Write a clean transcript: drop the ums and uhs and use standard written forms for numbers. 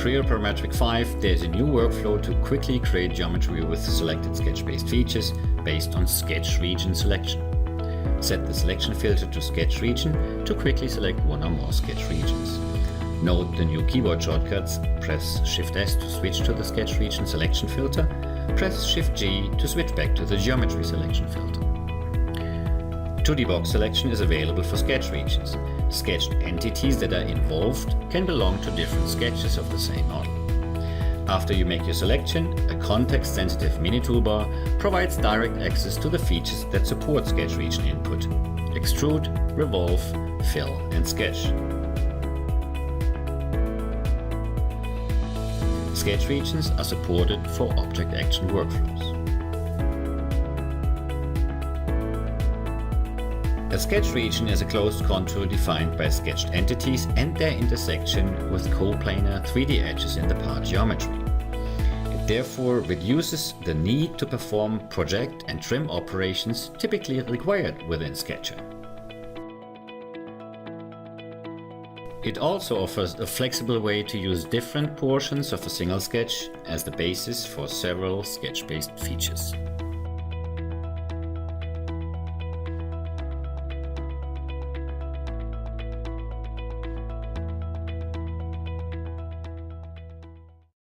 Criar Parametric 5, there's a new workflow to quickly create geometry with selected sketch-based features based on sketch region selection. Set the selection filter to sketch region to quickly select one or more sketch regions. Note the new keyboard shortcuts: press Shift S to switch to the sketch region selection filter, press Shift G to switch back to the geometry selection filter. 2D box selection is available for sketch regions. Sketched entities that are involved can belong to different sketches of the same model. After you make your selection, a context-sensitive mini toolbar provides direct access to the features that support sketch region input: extrude, revolve, fill, and sketch. Sketch regions are supported for object action workflows. A sketch region is a closed contour defined by sketched entities and their intersection with coplanar 3D edges in the part geometry. It therefore reduces the need to perform project and trim operations typically required within Sketcher. It also offers a flexible way to use different portions of a single sketch as the basis for several sketch-based features.